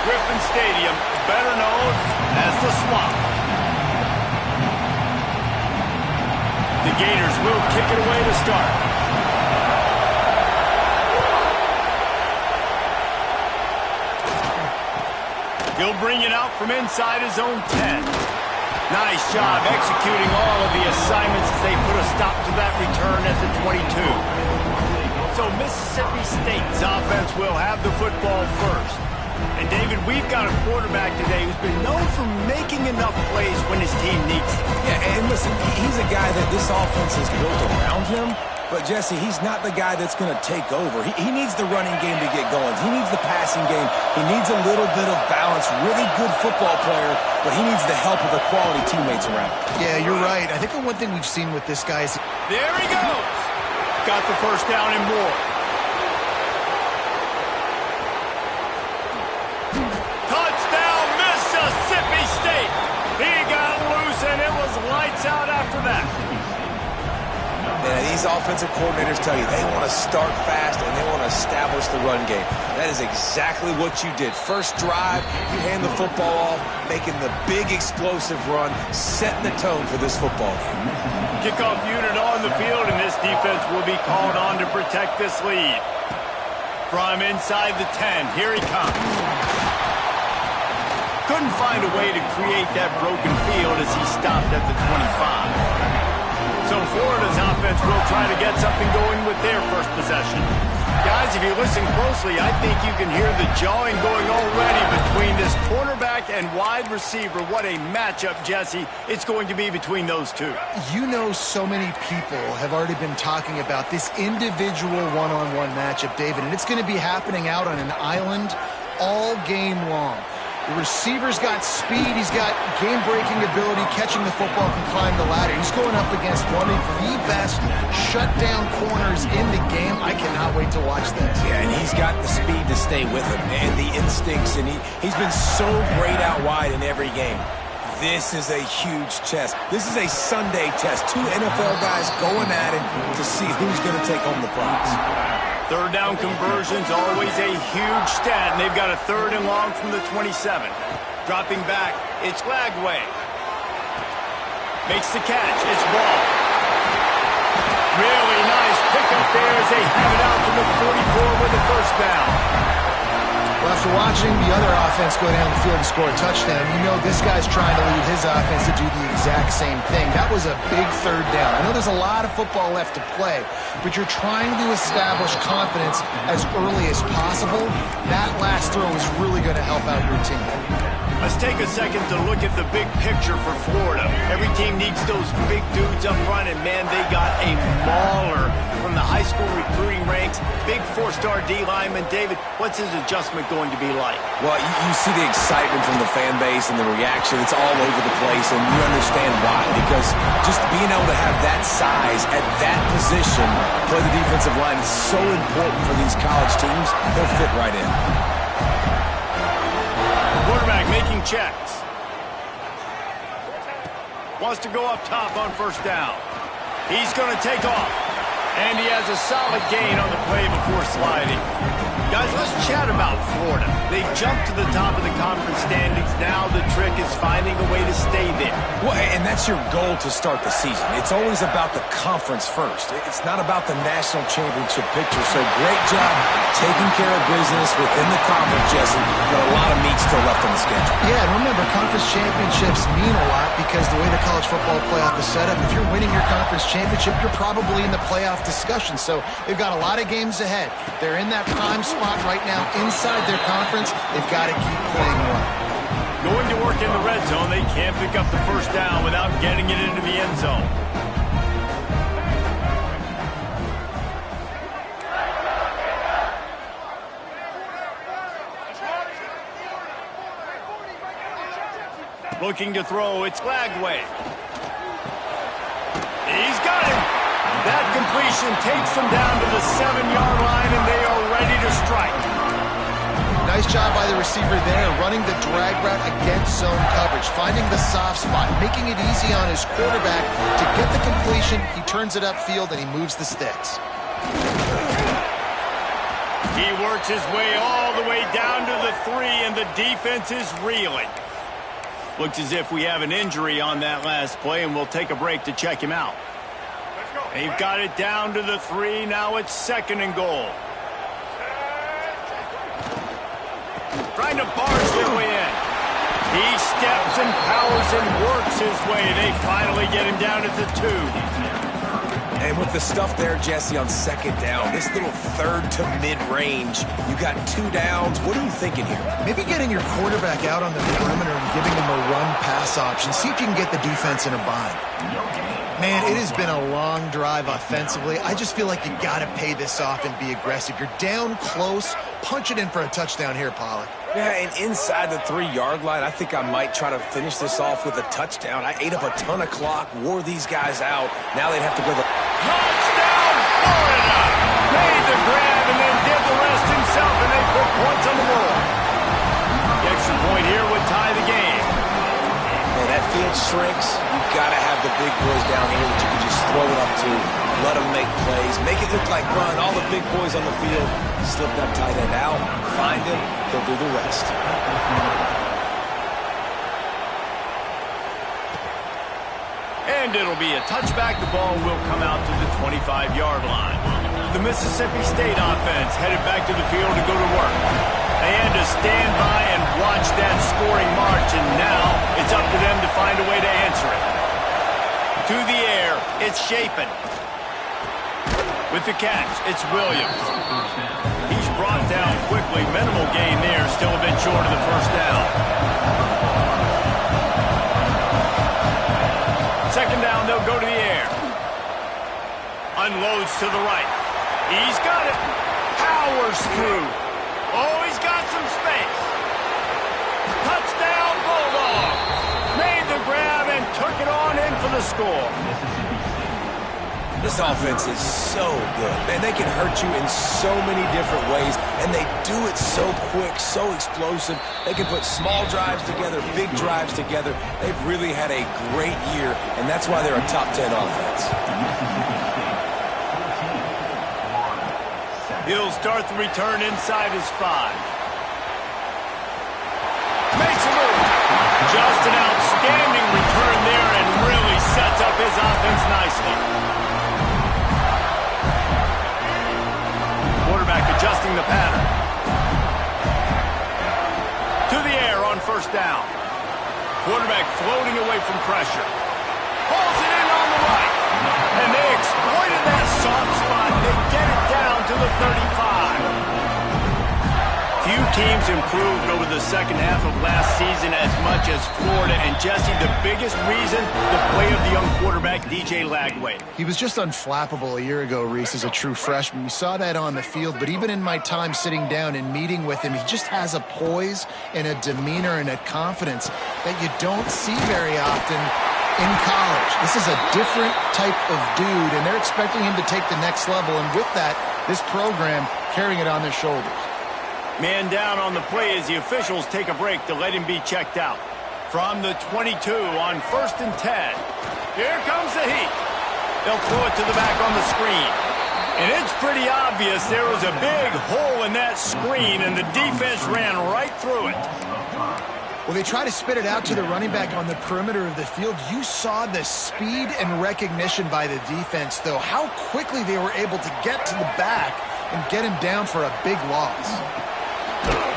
Griffin Stadium, better known as the Swamp. The Gators will kick it away to start. He'll bring it out from inside his own 10. Nice job executing all of the assignments as they put a stop to that return at the 22. So Mississippi State's offense will have the football first. And David, we've got a quarterback today who's been known for making enough plays when his team needs them. Yeah, and listen, he's a guy that this offense is built around him. But, Jesse, he's not the guy that's going to take over. He needs the running game to get going. He needs the passing game. He needs a little bit of balance. Really good football player, but he needs the help of the quality teammates around him. Yeah, you're right. I think the one thing we've seen with this guy is... There he goes! Got the first down and more. Touchdown, Mississippi State! He got loose, and it was lights out after that. And these offensive coordinators tell you they want to start fast and they want to establish the run game. That is exactly what you did. First drive, you hand the football off, making the big explosive run, setting the tone for this football game. Kickoff unit on the field, and this defense will be called on to protect this lead. From inside the 10, here he comes. Couldn't find a way to create that broken field as he stopped at the 25. So Florida's offense will try to get something going with their first possession. Guys, if you listen closely, I think you can hear the jawing going already between this cornerback and wide receiver. What a matchup, Jesse, it's going to be between those two. You know, so many people have already been talking about this individual one-on-one matchup, David, and it's going to be happening out on an island all game long. The receiver's got speed, he's got game-breaking ability, catching the football, can climb the ladder. He's going up against one of the best shutdown corners in the game. I cannot wait to watch this. Yeah, and he's got the speed to stay with him and the instincts, and he's been so great out wide in every game. This is a huge test. This is a Sunday test. Two NFL guys going at it to see who's going to take home the prize. Third down conversion's always a huge stat, and they've got a third and long from the 27. Dropping back, it's Lagway. Makes the catch, it's Ball. Really nice pickup there as they have it out to the 44 with the first down. Well, after watching the other offense go down the field and score a touchdown, you know this guy's trying to lead his offense to do the exact same thing. That was a big third down. I know there's a lot of football left to play, but you're trying to establish confidence as early as possible. That last throw is really going to help out your team. Let's take a second to look at the big picture for Florida. Every team needs those big dudes up front, and man, they got a mauler from the high school recruiting ranks. Big four-star D lineman. David, what's his adjustment going to be like? Well, you see the excitement from the fan base and the reaction. It's all over the place, and you understand why. Because just being able to have that size at that position, play the defensive line, is so important for these college teams. They'll fit right in. Quarterback making checks. Wants to go up top on first down. He's going to take off. And he has a solid gain on the play before sliding. Guys, let's chat about Florida. They jumped to the top of the conference standings. Now the trick is finding a way to stay there. Well, and that's your goal to start the season. It's always about the conference first. It's not about the national championship picture. So great job taking care of business within the conference, Jesse. But a lot of meat still left on the schedule. Yeah, and remember, conference championships mean a lot because the way the college football playoff is set up, if you're winning your conference championship, you're probably in the playoff discussion. So they've got a lot of games ahead. They're in that prime spot right now inside their conference. They've got to keep playing well. Going to work in the red zone. They can't pick up the first down without getting it into the end zone. Looking to throw, it's Lagway. He's got it. That completion takes them down to the 7-yard line, and they are ready to strike. Nice job by the receiver there, running the drag route against zone coverage, finding the soft spot, making it easy on his quarterback to get the completion. He turns it upfield, and he moves the sticks. He works his way all the way down to the 3, and the defense is reeling. Looks as if we have an injury on that last play, and we'll take a break to check him out. They've got it down to the 3. Now it's 2nd and goal. Trying to barge their way in. He steps and powers and works his way. They finally get him down at the 2. And with the stuff there, Jesse, on 2nd down, this little 3rd to mid-range, you got 2 downs. What are you thinking here? Maybe getting your quarterback out on the perimeter and giving him a run-pass option. See if you can get the defense in a bind. Man, it has been a long drive offensively. I just feel like you got to pay this off and be aggressive. You're down close. Punch it in for a touchdown here, Pollack. Yeah, and inside the 3-yard line, I think I might try to finish this off with a touchdown. I ate up a ton of clock, wore these guys out. Now they'd have to go the... Touchdown, Florida! Made the grab and then did the rest himself, and they put points on the board. The extra point here would tie the game. Man, that field shrinks. You've got to have the big boys down here that you can just throw it up to. Let them make plays. Make it look like run. All the big boys on the field. Slip that tight end out. Find him. They'll do the rest. And it'll be a touchback. The ball will come out to the 25-yard line. The Mississippi State offense headed back to the field to go to work. They had to stand by and watch that scoring march, and now it's up to them to find a way to answer it. To the air, it's Shapen. With the catch, it's Williams. He's brought down quickly. Minimal gain there, still a bit short of the first down. 2nd down, they'll go to the air. Unloads to the right. He's got it. Powers through. Oh, he's got some space. Touchdown, Bulldog. Made the grab and took it on in for the score. This offense is so good. Man, they can hurt you in so many different ways, and they do it so quick, so explosive. They can put small drives together, big drives together. They've really had a great year, and that's why they're a top 10 offense. He'll start the return inside his 5. Makes a move. Just an outstanding return there and really sets up his offense nicely. Quarterback adjusting the pattern. To the air on 1st down. Quarterback floating away from pressure. Pulls it in on the right. And they exploited that soft spot. They get it down to the 35. Few teams improved over the second half of last season as much as Florida. And Jesse, the biggest reason, the play of the young quarterback, DJ Lagway. He was just unflappable a year ago, Reese, as a true freshman. We saw that on the field, but even in my time sitting down and meeting with him, he just has a poise and a demeanor and a confidence that you don't see very often in college. This is a different type of dude, and they're expecting him to take the next level, and with that, this program carrying it on their shoulders. Man down on the play as the officials take a break to let him be checked out. From the 22 on 1st and 10. Here comes the heat. They'll throw it to the back on the screen. And it's pretty obvious there was a big hole in that screen, and the defense ran right through it. Well, they try to spit it out to the running back on the perimeter of the field. You saw the speed and recognition by the defense, though. How quickly they were able to get to the back and get him down for a big loss.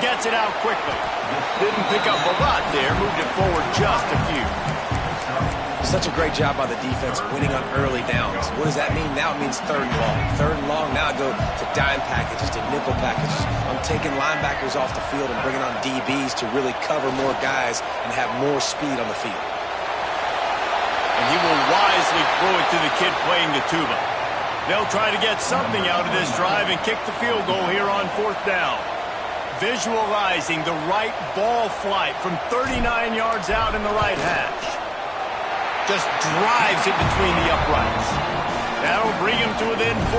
Gets it out quickly. Didn't pick up a lot there. Moved it forward just a few. Such a great job by the defense winning on early downs. What does that mean? Now it means 3rd and long. 3rd and long, now I go to dime packages, to nickel packages. I'm taking linebackers off the field and bringing on DBs to really cover more guys and have more speed on the field. And he will wisely throw it to the kid playing the tuba. They'll try to get something out of this drive and kick the field goal here on 4th down. Visualizing the right ball flight from 39 yards out in the right hash. Just drives it between the uprights. That'll bring him to within 4.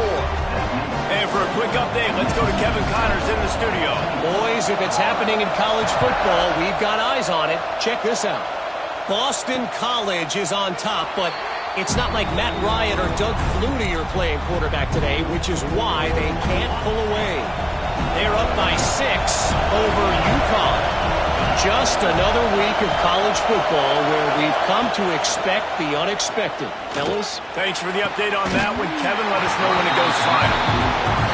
And for a quick update, let's go to Kevin Connors in the studio. Boys, if it's happening in college football, we've got eyes on it. Check this out. Boston College is on top, but it's not like Matt Ryan or Doug Flutie are playing quarterback today, which is why they can't pull away. They're up by 6 over UConn. Just another week of college football where we've come to expect the unexpected. Fellas? Thanks for the update on that one, Kevin. Let us know when it goes final.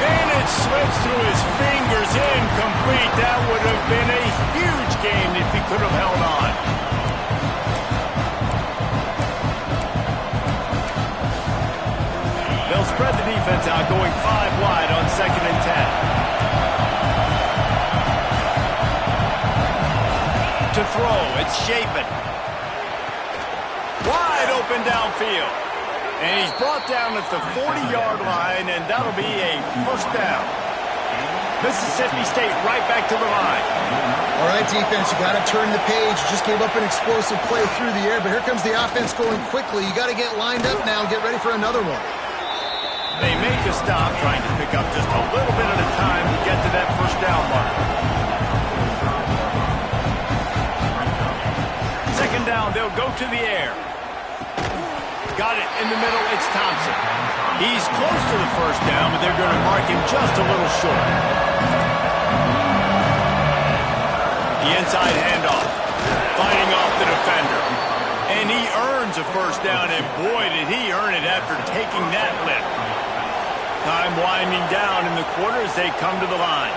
And it slips through his fingers, incomplete. That would have been a huge game if he could have held on. They'll spread the defense out, going 5 wide on 2nd and 10. To throw, it's Shapen. Wide open downfield. And he's brought down at the 40-yard line, and that'll be a first down. Mississippi State right back to the line. All right, defense, you got to turn the page. You just gave up an explosive play through the air, but here comes the offense going quickly. You got to get lined up now and get ready for another one. They make a stop, trying to pick up just a little bit at a time to get to that first down mark. Second down, they'll go to the air. Got it in the middle, it's Thompson. He's close to the first down, but they're going to mark him just a little short. The inside handoff, fighting off the defender. And he earns a first down, and boy, did he earn it after taking that lift. Time winding down in the quarter as they come to the line.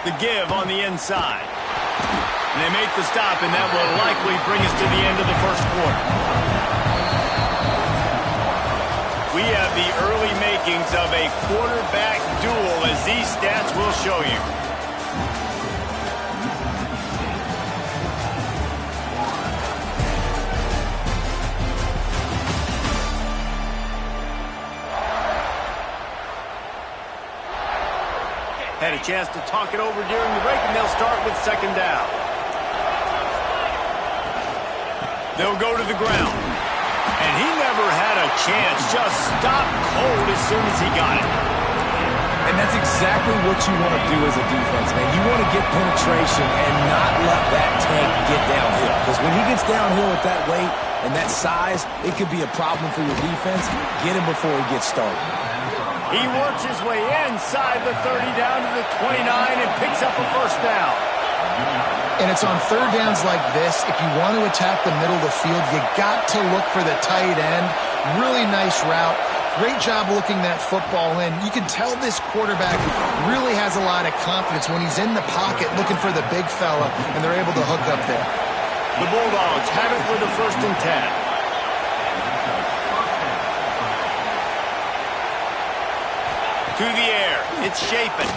The give on the inside. And they make the stop, and that will likely bring us to the end of the first quarter. We have the early makings of a quarterback duel, as these stats will show you. Had a chance to talk it over during the break, and they'll start with second down. They'll go to the ground. And he never had a chance. Just stopped cold as soon as he got it. And that's exactly what you want to do as a defense, man. You want to get penetration and not let that tank get downhill. Because when he gets downhill with that weight and that size, it could be a problem for your defense. Get him before he gets started. He works his way inside the 30 down to the 29 and picks up a first down. And it's on third downs like this. If you want to attack the middle of the field, you got to look for the tight end. Really nice route. Great job looking that football in. You can tell this quarterback really has a lot of confidence when he's in the pocket looking for the big fella, and they're able to hook up there. The Bulldogs have it with a 1st and 10. To the air, it's Shapen.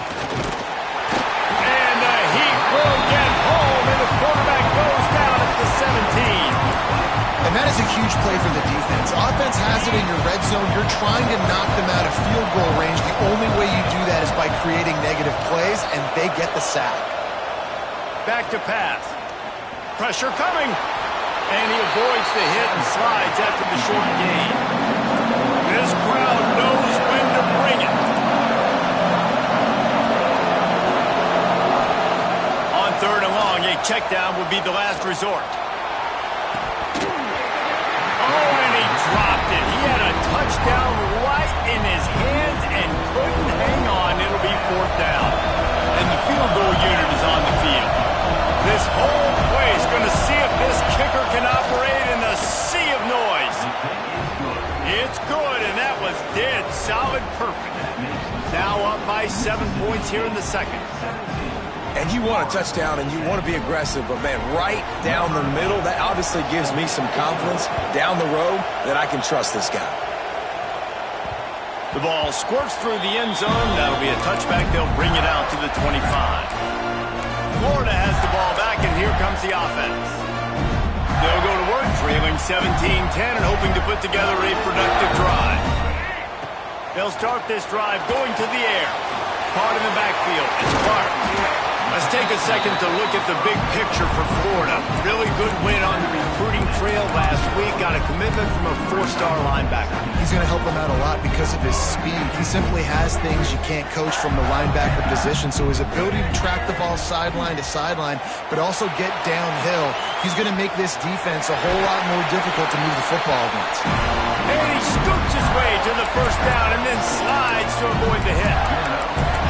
And he will get home, and the quarterback goes down at the 17. And that is a huge play for the defense. Offense has it in your red zone. You're trying to knock them out of field goal range. The only way you do that is by creating negative plays, and they get the sack. Back to pass. Pressure coming. And he avoids the hit and slides after the short gain. This crowd knows when to bring it. On 3rd and long, a check down would be the last resort. Oh, and he dropped it. He had a touchdown right in his hands and couldn't hang on. It'll be 4th down. And the field goal unit is on the field. This whole place going to see if this kicker can operate in the sea of noise. It's good, and that was dead solid perfect. Now up by 7 points here in the second. And you want a touchdown, and you want to be aggressive, but, man, right down the middle, that obviously gives me some confidence down the road that I can trust this guy. The ball squirts through the end zone. That'll be a touchback. They'll bring it out to the 25. Florida has the ball back, and here comes the offense. They'll go to work, trailing 17-10 and hoping to put together a productive drive. They'll start this drive going to the air. Caught in the backfield. It's Clark. Let's take a second to look at the big picture for Florida. Really good win on the recruiting trail last week. Got a commitment from a 4-star linebacker. He's going to help them out a lot because of his speed. He simply has things you can't coach from the linebacker position. So his ability to track the ball sideline to sideline, but also get downhill, he's going to make this defense a whole lot more difficult to move the football against. And he scoops his way to the first down and then slides to avoid the hit.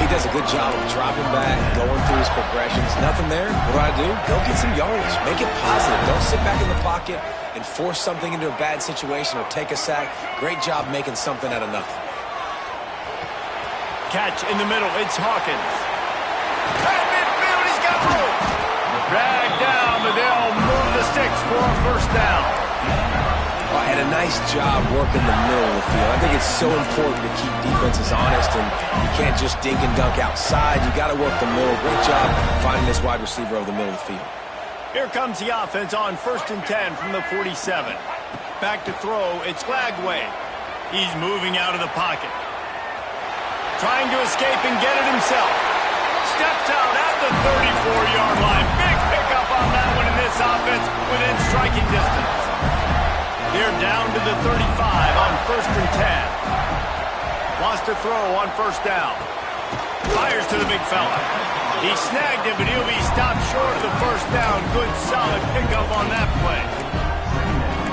he does a good job of dropping back, going through his progressions. Nothing there. What do? Go get some yardage. Make it positive. Don't sit back in the pocket and force something into a bad situation or take a sack. Great job making something out of nothing. Catch in the middle. It's Hawkins. At midfield, he's got room. Dragged down, but they'll move the sticks for a first down. And a nice job working the middle of the field. I think it's so important to keep defenses honest, and you can't just dink and dunk outside. You got to work the middle. Great job finding this wide receiver over the middle of the field. Here comes the offense on 1st and 10 from the 47. Back to throw, it's Lagway. He's moving out of the pocket. Trying to escape and get it himself. Steps out at the 34-yard line. Big pickup on that one in this offense within striking distance. They're down to the 35 on 1st and 10. Wants to throw on 1st down. Fires to the big fella. He snagged him, but he'll be stopped short of the 1st down. Good, solid pickup on that play.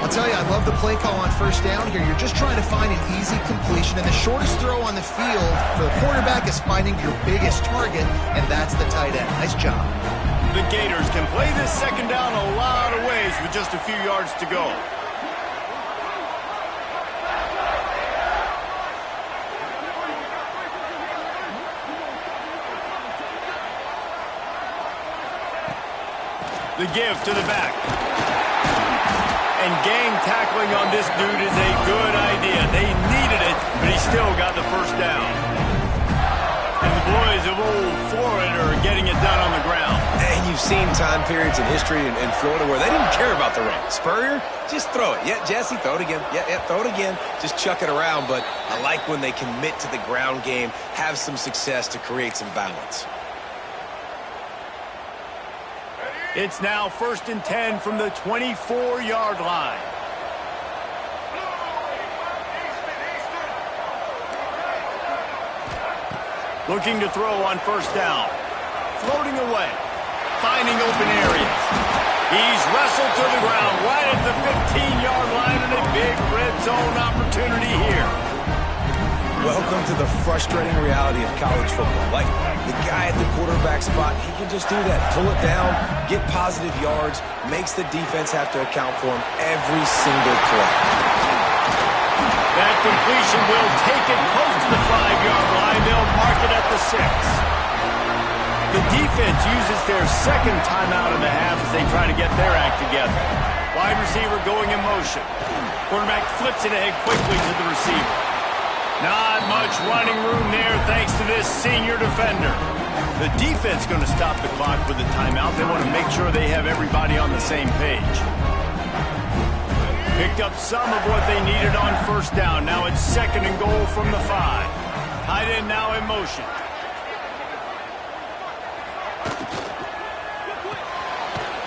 I'll tell you, I love the play call on 1st down here. You're just trying to find an easy completion, and the shortest throw on the field for the quarterback is finding your biggest target, and that's the tight end. Nice job. The Gators can play this 2nd down a lot of ways with just a few yards to go. The give to the back. And gang tackling on this dude is a good idea. They needed it, but he still got the 1st down. And the boys of old Florida are getting it done on the ground. And you've seen time periods in history in Florida where they didn't care about the rain. Spurrier, just throw it. Yeah, Jesse, throw it again. Yeah, throw it again. Just chuck it around. But I like when they commit to the ground game, have some success to create some balance. It's now 1st and 10 from the 24-yard line. Looking to throw on 1st down. Floating away. Finding open areas. He's wrestled to the ground right at the 15-yard line and a big red zone opportunity here. Welcome to the frustrating reality of college football. Like, the guy at the quarterback spot, he can just do that. Pull it down, get positive yards, makes the defense have to account for him every single play. That completion will take it close to the 5-yard line. They'll mark it at the 6. The defense uses their 2nd timeout in the half as they try to get their act together. Wide receiver going in motion. Quarterback flips it ahead quickly to the receiver. Not much running room there thanks to this senior defender. The defense going to stop the clock with the timeout. They want to make sure they have everybody on the same page. Picked up some of what they needed on 1st down. Now it's 2nd and goal from the 5. Tight end now in motion.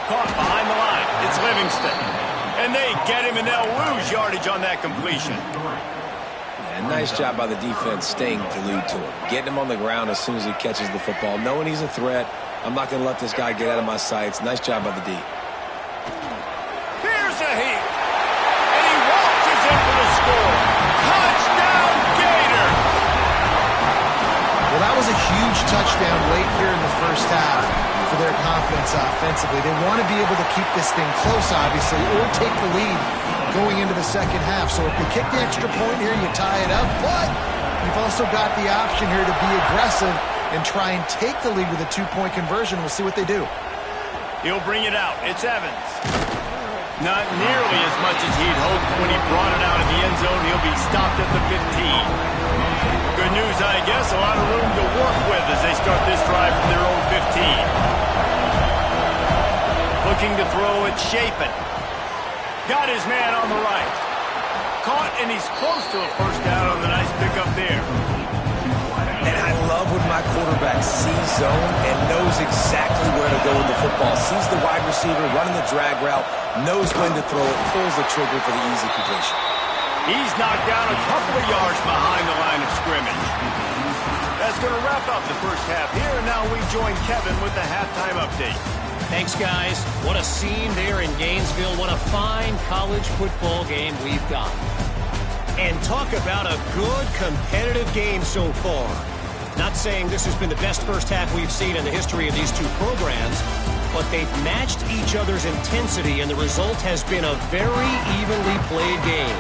Caught behind the line. It's Livingston. And they get him, and they'll lose yardage on that completion. And nice job by the defense staying glued to him. Getting him on the ground as soon as he catches the football. Knowing he's a threat. I'm not going to let this guy get out of my sights. Nice job by the D. Here's a heat. And he waltzes in for the score. Touchdown, Gator! Well, that was a huge touchdown late here in the 1st half for their confidence offensively. They want to be able to keep this thing close, obviously, or take the lead going into the 2nd half. So if they kick the extra point here, you tie it up. But you've also got the option here to be aggressive and try and take the lead with a 2-point conversion. We'll see what they do. He'll bring it out. It's Evans. Not nearly as much as he'd hoped when he brought it out of the end zone. He'll be stopped at the 15. Good news, I guess. A lot of room to work with as they start this drive from their own 15. Looking to throw it, Shapen. Got his man on the right. Caught, and he's close to a 1st down on the nice pickup there. And I love when my quarterback sees zone and knows exactly where to go with the football. Sees the wide receiver running the drag route, knows when to throw it, pulls the trigger for the easy completion. He's knocked down a couple of yards behind the line of scrimmage. That's going to wrap up the 1st half here, and now we join Kevin with the halftime update. Thanks, guys. What a scene there in Gainesville. What a fine college football game we've got. And talk about a good competitive game so far. Not saying this has been the best first half we've seen in the history of these two programs, but they've matched each other's intensity, and the result has been a very evenly played game.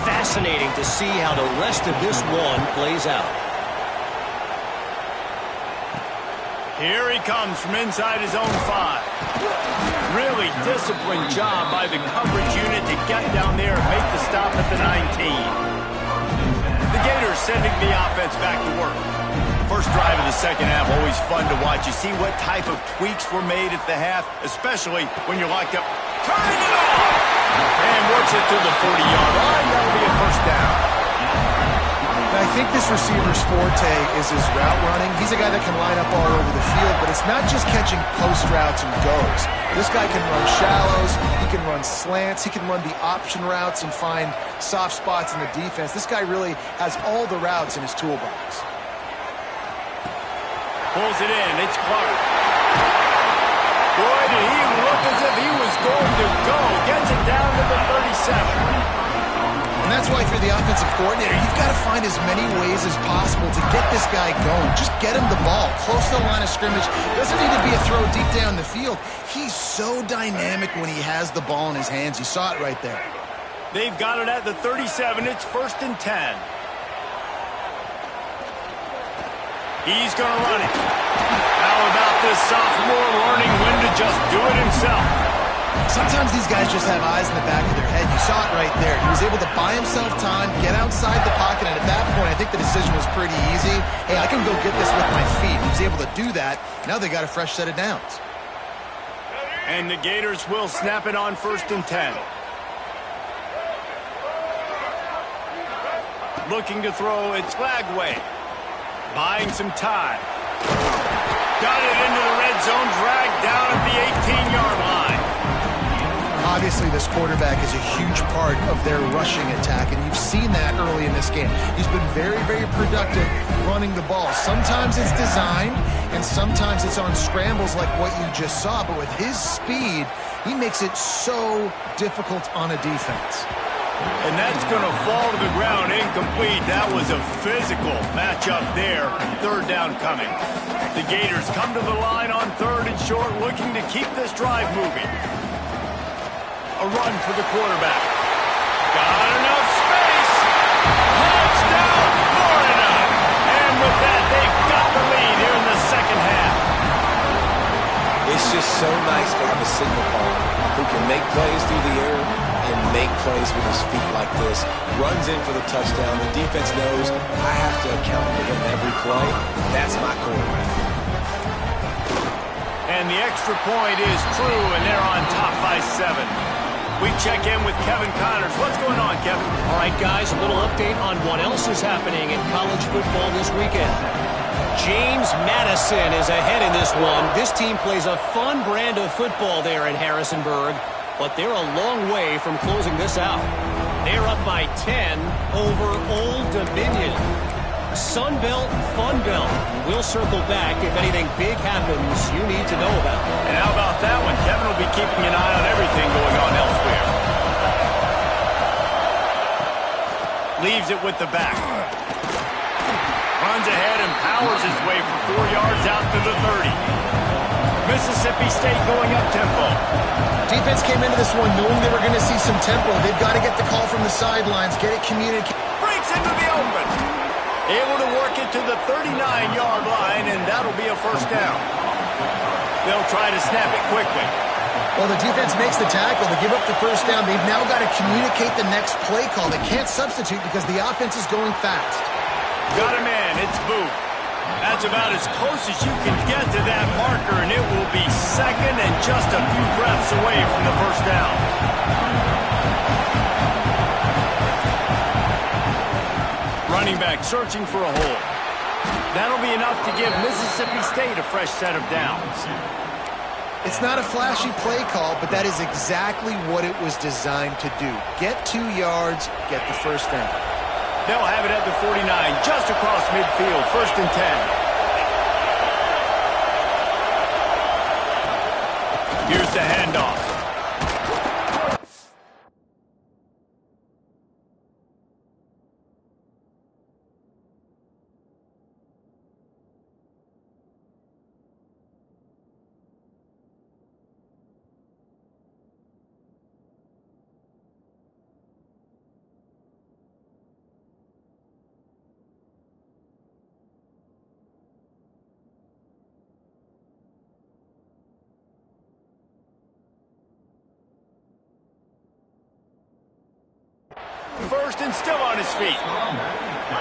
Fascinating to see how the rest of this one plays out. Here he comes from inside his own 5. Really disciplined job by the coverage unit to get down there and make the stop at the 19. The Gators sending the offense back to work. First drive of the second half, always fun to watch. You see what type of tweaks were made at the half, especially when you're locked up. Turning it off! And works it to the 40-yard line. That'll be a first down. I think this receiver's forte is his route running. He's a guy that can line up all over the field, but it's not just catching post routes and goes. This guy can run shallows, he can run slants, he can run the option routes and find soft spots in the defense. This guy really has all the routes in his toolbox. Pulls it in, it's Clark. Boy, did he look as if he was going to go. Gets it down to the 37. And that's why if you're the offensive coordinator, you've got to find as many ways as possible to get this guy going. Just get him the ball close to the line of scrimmage. Doesn't need to be a throw deep down the field. He's so dynamic when he has the ball in his hands. You saw it right there. They've got it at the 37. It's 1st and 10. He's going to run it. How about this sophomore learning when to just do it himself? Sometimes these guys just have eyes in the back of their head. You saw it right there. He was able to buy himself time, get outside the pocket, and at that point, I think the decision was pretty easy. Hey, I can go get this with my feet. He was able to do that. Now they got a fresh set of downs. And the Gators will snap it on 1st and 10. Looking to throw, it's Lagway. Buying some time. Got it into the red zone, dragged down at the 18-yard line. Obviously, this quarterback is a huge part of their rushing attack, and you've seen that early in this game. He's been very, very productive running the ball. Sometimes it's designed, and sometimes it's on scrambles like what you just saw, but with his speed, he makes it so difficult on a defense. And that's going to fall to the ground incomplete. That was a physical matchup there. 3rd down coming. The Gators come to the line on 3rd and short, looking to keep this drive moving. A run for the quarterback. Got enough space. Touchdown, Florida. And with that, they've got the lead here in the second half. It's just so nice to have a signal caller who can make plays through the air and make plays with his feet like this. Runs in for the touchdown. The defense knows I have to account for him every play. That's my quarterback. And the extra point is true, and they're on top by 7. We check in with Kevin Connors. What's going on, Kevin? All right, guys, a little update on what else is happening in college football this weekend. James Madison is ahead in this one. This team plays a fun brand of football there in Harrisonburg, but they're a long way from closing this out. They're up by 10 over Old Dominion. Sunbelt, Funbelt. We'll circle back if anything big happens you need to know about. And how about that one? Kevin will be keeping an eye on everything going on elsewhere. Leaves it with the back. Runs ahead and powers his way for 4 yards out to the 30. Mississippi State going up tempo. Defense came into this one knowing they were going to see some tempo. They've got to get the call from the sidelines, get it communicated. Breaks into the open. Able to work it to the 39-yard line, and that'll be a first down. They'll try to snap it quickly. Well, the defense makes the tackle. They give up the first down. They've now got to communicate the next play call. They can't substitute because the offense is going fast. Got him in. It's Booth. That's about as close as you can get to that marker, and it will be second and just a few breaths away from the first down. Running back searching for a hole. That'll be enough to give Mississippi State a fresh set of downs. It's not a flashy play call, but that is exactly what it was designed to do. Get 2 yards, get the first down. They'll have it at the 49, just across midfield, 1st and 10. Here's the handoff. first and still on his feet.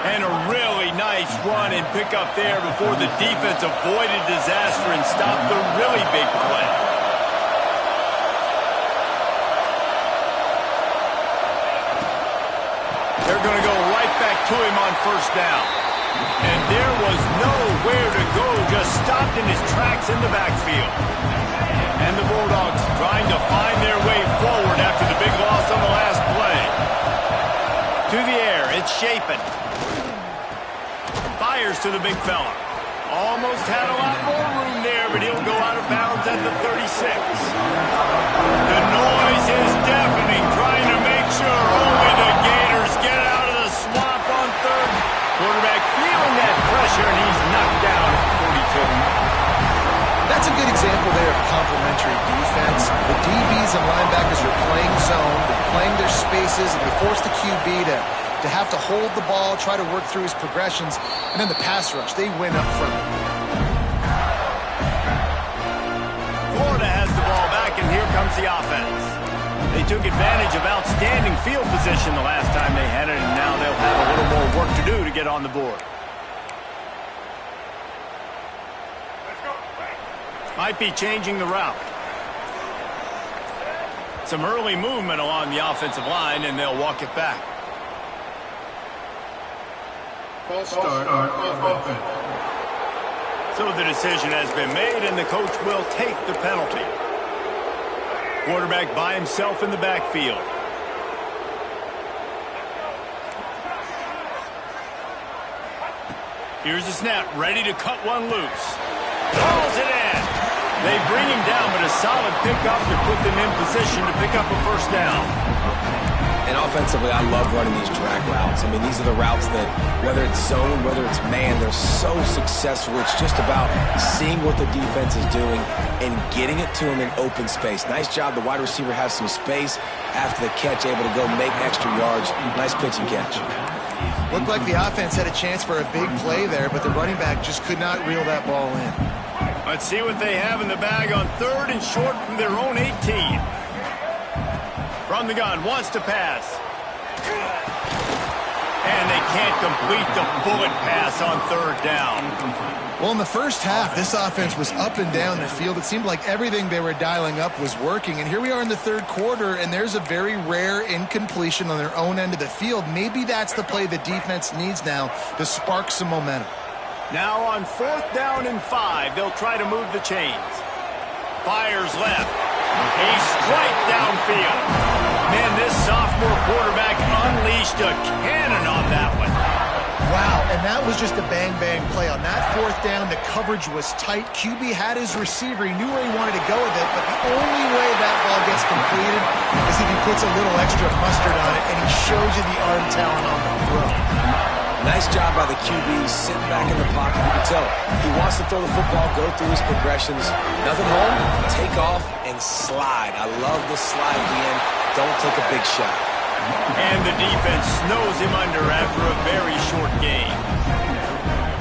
And a really nice run and pick up there before the defense avoided disaster and stopped the really big play. They're going to go right back to him on first down. And there was nowhere to go, just stopped in his tracks in the backfield. And the Bulldogs trying to find their way forward after the big loss on the last play. To the air, it's Shapen. Fires to the big fella. Almost had a lot more room there, but he'll go out of bounds at the 36. The noise is deafening, trying to make sure only the Gators get out of the swamp on third. Quarterback feeling that pressure, and he's knocked down at 42. That's a good example there of complementary defense. The DBs and linebackers are playing zone, they're playing their spaces, and they force the QB to have to hold the ball, try to work through his progressions, and then the pass rush, they win up front. Florida has the ball back, and here comes the offense. They took advantage of outstanding field position the last time they had it, and now they'll have a little more work to do to get on the board. Might be changing the route. Some early movement along the offensive line, and they'll walk it back. False start on offense. So the decision has been made, and the coach will take the penalty. Quarterback by himself in the backfield. Here's the snap, ready to cut one loose. Calls it in. They bring him down, but a solid pickup to put them in position to pick up a first down. And offensively, I love running these drag routes. I mean, these are the routes that, whether it's zone, whether it's man, they're so successful. It's just about seeing what the defense is doing and getting it to him in open space. Nice job. The wide receiver has some space after the catch, able to go make extra yards. Nice pitch and catch. Looked like the offense had a chance for a big play there, but the running back just could not reel that ball in. Let's see what they have in the bag on third and short from their own 18. From the gun, wants to pass. And they can't complete the bullet pass on third down. Well, in the first half, this offense was up and down the field. It seemed like everything they were dialing up was working. And here we are in the third quarter, and there's a very rare incompletion on their own end of the field. Maybe that's the play the defense needs now to spark some momentum. Now on fourth down and 5, they'll try to move the chains. Fires left. He's straight downfield. Man, this sophomore quarterback unleashed a cannon on that one. Wow, and that was just a bang-bang play. On that fourth down, the coverage was tight. QB had his receiver. He knew where he wanted to go with it, but the only way that ball gets completed is if he puts a little extra mustard on it, and he shows you the arm talent on the throw. Nice job by the QB, sitting back in the pocket. You can tell he wants to throw the football, go through his progressions. Nothing home, take off, and slide. I love the slide at the end. Don't take a big shot. And the defense snows him under after a very short game.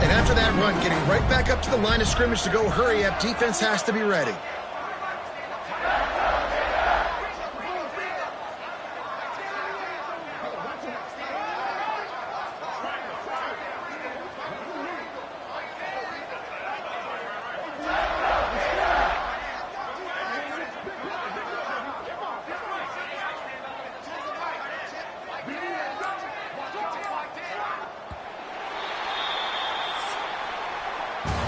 And after that run, getting right back up to the line of scrimmage to go hurry up, defense has to be ready.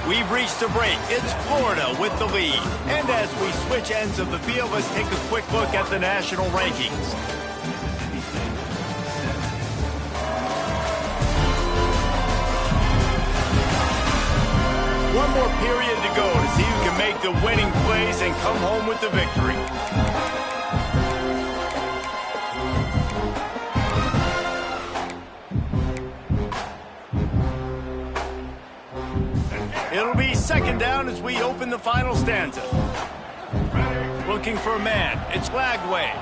We've reached the break. It's Florida with the lead. And as we switch ends of the field, let's take a quick look at the national rankings. One more period to go to see who can make the winning plays and come home with the victory. It'll be second down as we open the final stanza. Looking for a man. It's Lagway.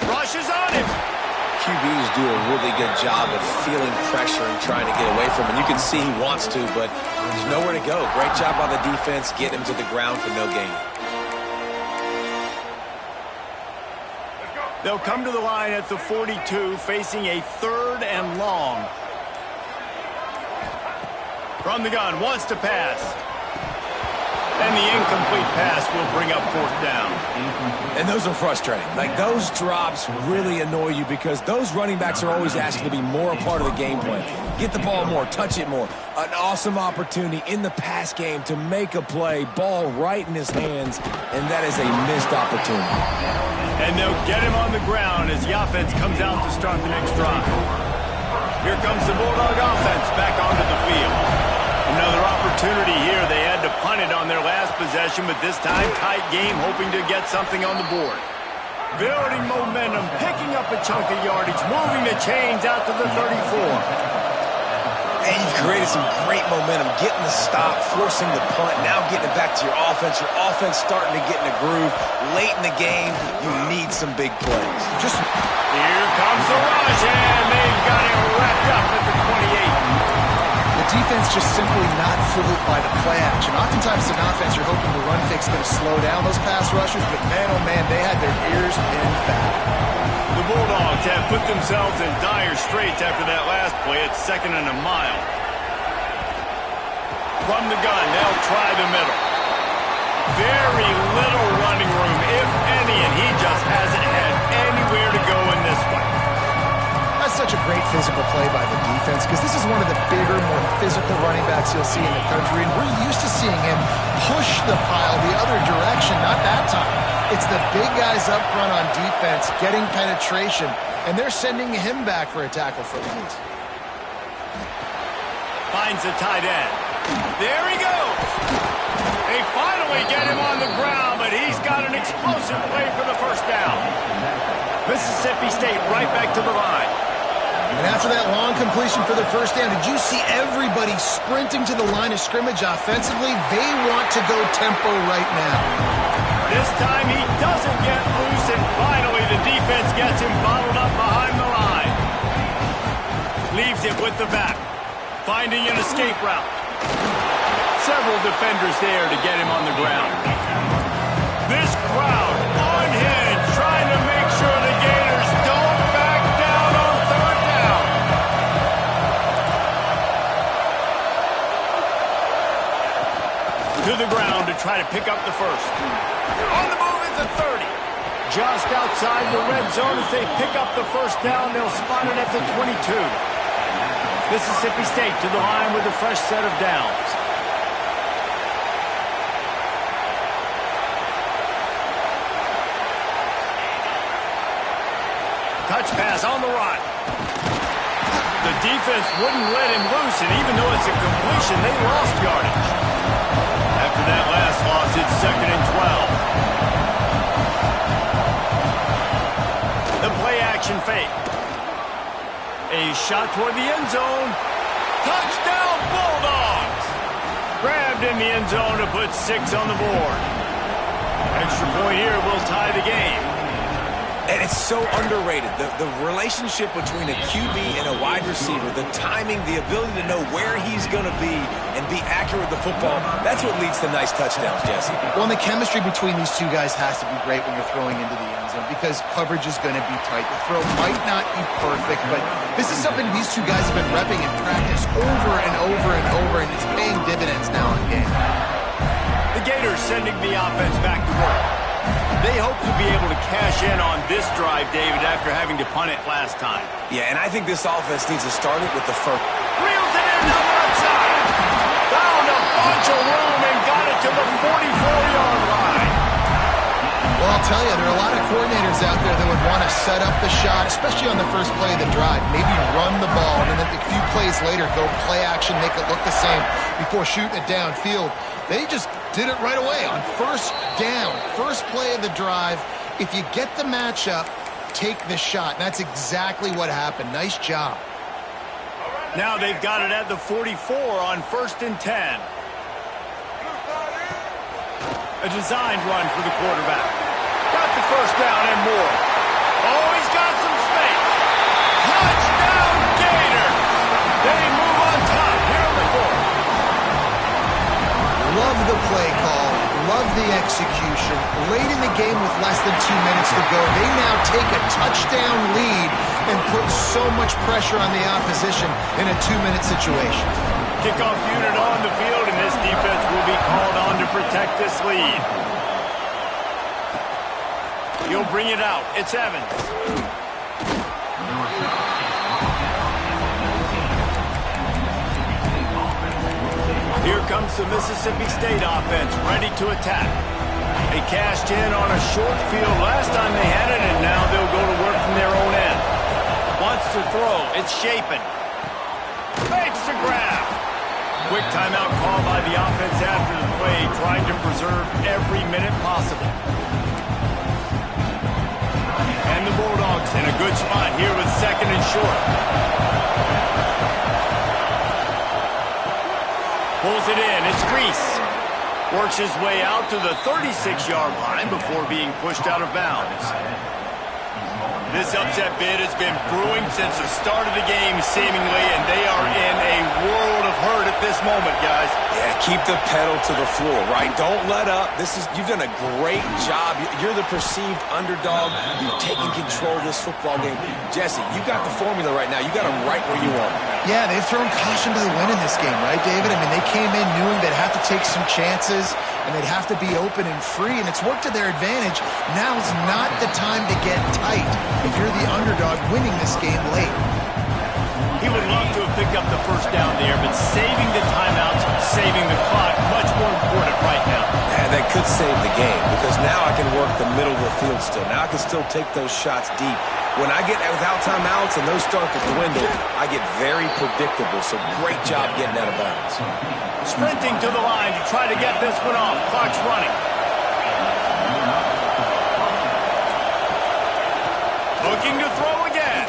Rushes on him. QBs do a really good job of feeling pressure and trying to get away from him. You can see he wants to, but there's nowhere to go. Great job by the defense, get him to the ground for no gain. They'll come to the line at the 42, facing a 3rd and long. From the gun, wants to pass. And the incomplete pass will bring up 4th down. And those are frustrating. Like, those drops really annoy you because those running backs are always asking to be more a part of the game plan. Get the ball more, touch it more. An awesome opportunity in the pass game to make a play, ball right in his hands, and that is a missed opportunity. And they'll get him on the ground as the offense comes out to start the next drive. Here comes the Bulldog offense back onto the field. Another opportunity here. They had to punt it on their last possession, but this time tight game, hoping to get something on the board. Building momentum, picking up a chunk of yardage, moving the chains out to the 34. And you've created some great momentum, getting the stop, forcing the punt, now getting it back to your offense. Your offense starting to get in a groove. Late in the game, you need some big plays. Here comes the rush, and they've got it wrapped up at the 28. Defense just simply not fooled by the play action. Oftentimes, as an offense, you're hoping the run fake's going to slow down those pass rushers, but man, oh man, they had their ears pinned back. The Bulldogs have put themselves in dire straits after that last play. It's 2nd and a mile. From the gun, they'll try the middle. Very little running room, if any, and he just hasn't had anywhere to go in this one. That's such a great physical play by the defense because this is one of the bigger, more physical running backs you'll see in the country, and we're used to seeing him push the pile the other direction. Not that time. It's the big guys up front on defense getting penetration, and they're sending him back for a tackle for loss. Finds the tight end. There he goes. They finally get him on the ground, but he's got an explosive play for the 1st down. Mississippi State right back to the line. And after that long completion for the 1st down, did you see everybody sprinting to the line of scrimmage offensively? They want to go tempo right now. This time he doesn't get loose, and finally the defense gets him bottled up behind the line. Leaves it with the back. Finding an escape route. Several defenders there to get him on the ground. This crowd unhinged, trying to make sure the Gators don't back down on 3rd down. To the ground to try to pick up the 1st. On the move is the 30. Just outside the red zone as they pick up the 1st down. They'll spot it at the 22. Mississippi State to the line with a fresh set of downs. Touch pass on the run. The defense wouldn't let him loose, and even though it's a completion, they lost yardage. After that last loss, it's 2nd and 12. The play action fake. A shot toward the end zone. Touchdown Bulldogs! Grabbed in the end zone to put 6 on the board. Extra point here will tie the game. And it's so underrated. The relationship between a QB and a wide receiver, the timing, the ability to know where he's going to be and be accurate with the football, that's what leads to nice touchdowns, Jesse. Well, and the chemistry between these two guys has to be great when you're throwing into the end zone because coverage is going to be tight. The throw might not be perfect, but this is something these two guys have been repping in practice over and over and over, and it's paying dividends now in game. The Gators sending the offense back to work. They hope to be able to cash in on this drive, David, after having to punt it last time. Yeah, and I think this offense needs to start it with the first. Reels it in on the right side. Found a bunch of room and got it to the 44-yard line. Well, I'll tell you, there are a lot of coordinators out there that would want to set up the shot, especially on the first play of the drive. Maybe run the ball, and then a few plays later, go play action, make it look the same before shooting it downfield. They just did it right away on 1st down, first play of the drive. If you get the matchup, take the shot. And that's exactly what happened. Nice job. Now they've got it at the 44 on 1st and 10. A designed run for the quarterback. Got the 1st down and more. Oh, he's got some space. Touchdown, Gator. They move on top here in the 4th. Love the play call. Love the execution. Late in the game with less than 2 minutes to go, they now take a touchdown lead and put so much pressure on the opposition in a 2-minute situation. Kickoff unit on the field, and this defense will be called on to protect this lead. He'll bring it out. It's Evans. Here comes the Mississippi State offense, ready to attack. They cashed in on a short field last time they had it, and now they'll go to work from their own end. Wants to throw. It's Shapen. Makes the grab. Quick timeout call by the offense after the play, trying to preserve every minute possible. And the Bulldogs in a good spot here with second and short. Pulls it in. It's Reese. Works his way out to the 36-yard line before being pushed out of bounds. This upset bid has been brewing since the start of the game, seemingly, and they are in a world of hurt at this moment, guys. Yeah, keep the pedal to the floor, right? Don't let up. You've done a great job. You're the perceived underdog. You've taken control of this football game. Jesse, you got the formula right now. You got them right where you want them. Yeah, they've thrown caution to the wind in this game, right, David? I mean, they came in knowing they'd have to take some chances, and they'd have to be open and free, and it's worked to their advantage. Now's not the time to get tight if you're the underdog winning this game late. He would love to have picked up the first down there, but saving the timeouts, saving the clock, much more important right now. And that could save the game, because now I can work the middle of the field still. Now I can still take those shots deep. When I get without timeouts and those start to dwindle, I get very predictable. So great job getting out of bounds. Sprinting to the line to try to get this one off. Clock's running. Looking to throw again.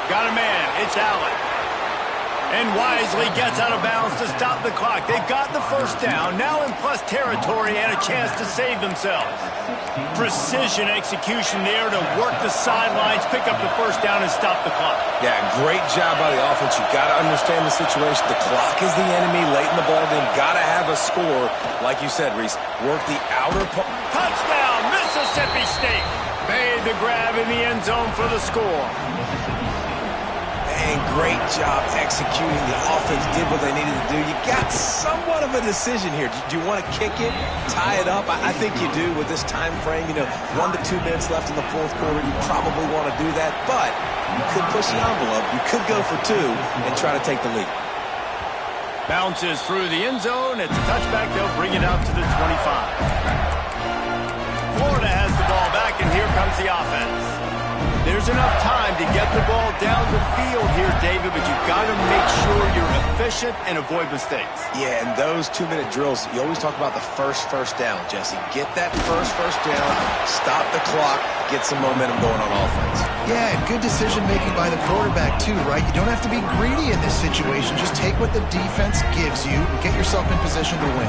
Got a man. It's Allen. And wisely gets out of bounds to stop the clock. They've got the first down, now in plus territory and a chance to save themselves. Precision execution there to work the sidelines, pick up the first down, and stop the clock. Yeah, great job by the offense. You've got to understand the situation. The clock is the enemy late in the ball game. Got to have a score. Like you said, Reese, work the outer part. Touchdown, Mississippi State. Made the grab in the end zone for the score. And great job executing. The offense did what they needed to do. You got somewhat of a decision here. Do you want to kick it, tie it up? I think you do with this time frame. 1 to 2 minutes left in the fourth quarter. You probably want to do that, but you could push the envelope. You could go for 2 and try to take the lead. Bounces through the end zone. It's a touchback. They'll bring it out to the 25. Florida has the ball back, and here comes the offense. There's enough time to get the ball down the field here, David, but you've got to make sure you're efficient and avoid mistakes. Yeah, and those 2-minute drills, you always talk about the first down, Jesse. Get that first down, stop the clock, get some momentum going on offense. Yeah, and good decision-making by the quarterback, too, right? You don't have to be greedy in this situation. Just take what the defense gives you and get yourself in position to win.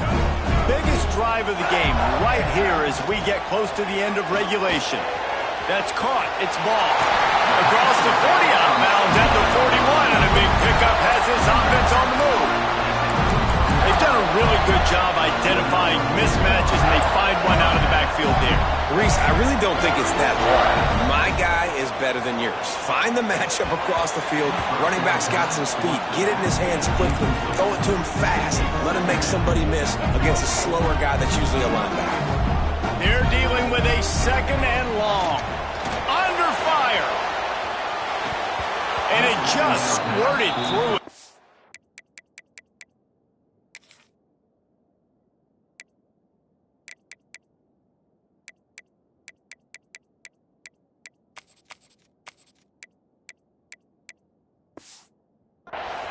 Biggest drive of the game right here as we get close to the end of regulation. That's caught. It's ball. Across the 40, out of bounds at the 41, and a big pickup has his offense on the move. They've done a really good job identifying mismatches, and they find one out of the backfield there. Reese, I really don't think it's that hard. My guy is better than yours. Find the matchup across the field. Running back's got some speed. Get it in his hands quickly. Throw it to him fast. Let him make somebody miss against a slower guy that's usually a linebacker. They're dealing with a second and long. Under fire. And it just squirted through it.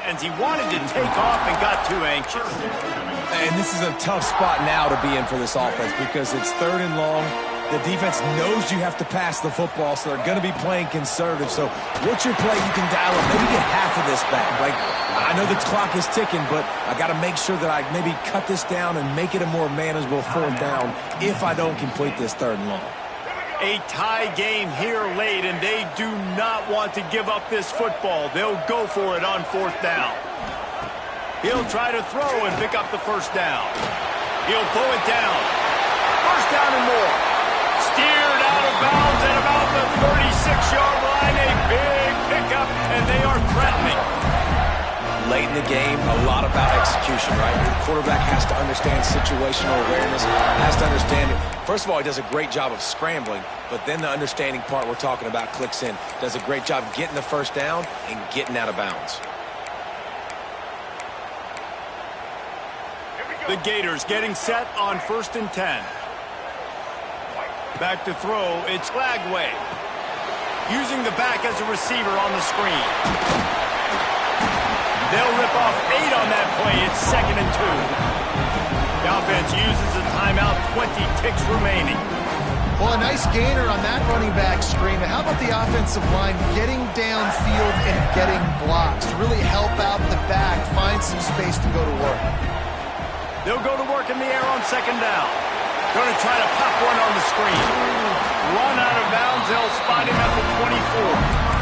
And he wanted to take off and got too anxious. And this is a tough spot now to be in for this offense because it's 3rd and long. The defense knows you have to pass the football, so they're going to be playing conservative. So what's your play you can dial up? Maybe get half of this back. Like, I know the clock is ticking, but I got to make sure that I maybe cut this down and make it a more manageable 4th down if I don't complete this 3rd and long. A tie game here late, and they do not want to give up this football. They'll go for it on 4th down. He'll try to throw and pick up the first down. He'll pull it down. 6-yard line, a big pickup, and they are threatening. Late in the game, a lot about execution, right? The quarterback has to understand situational awareness, has to understand it. First of all, he does a great job of scrambling, but then the understanding part we're talking about clicks in. Does a great job getting the first down and getting out of bounds. The Gators getting set on 1st and 10. Back to throw, it's Lagway. Using the back as a receiver on the screen. They'll rip off 8 on that play. It's 2nd and 2. The offense uses a timeout, 20 ticks remaining. Well, a nice gainer on that running back screen. How about the offensive line getting downfield and getting blocks to really help out the back, find some space to go to work? They'll go to work in the air on 2nd down. Going to try to pop one on the screen. Run out of bounds. They'll spot him at the 24.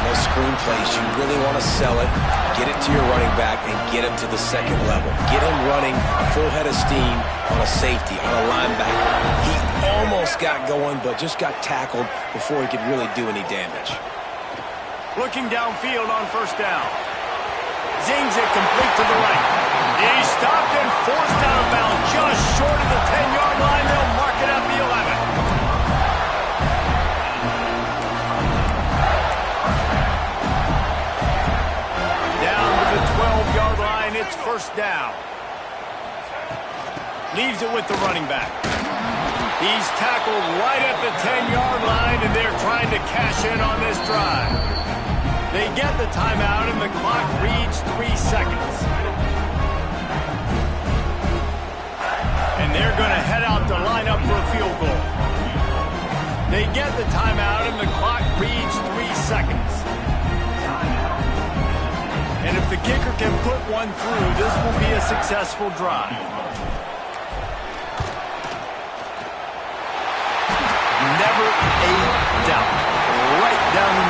Those screen plays, you really want to sell it, get it to your running back, and get him to the 2nd level. Get him running full head of steam on a safety, on a linebacker. He almost got going, but just got tackled before he could really do any damage. Looking downfield on 1st down. Zings it complete to the right. He's stopped and forced out of bounds just short of the 10-yard line. They'll mark it at the 11. The 12-yard line, it's 1st down. Leaves it with the running back. He's tackled right at the 10-yard line, and they're trying to cash in on this drive. They get the timeout, and the clock reads 3 seconds. And they're going to head out to line up for a field goal. They get the timeout, and the clock reads 3 seconds. And if the kicker can put one through, this will be a successful drive. Never a doubt. Right down the middle.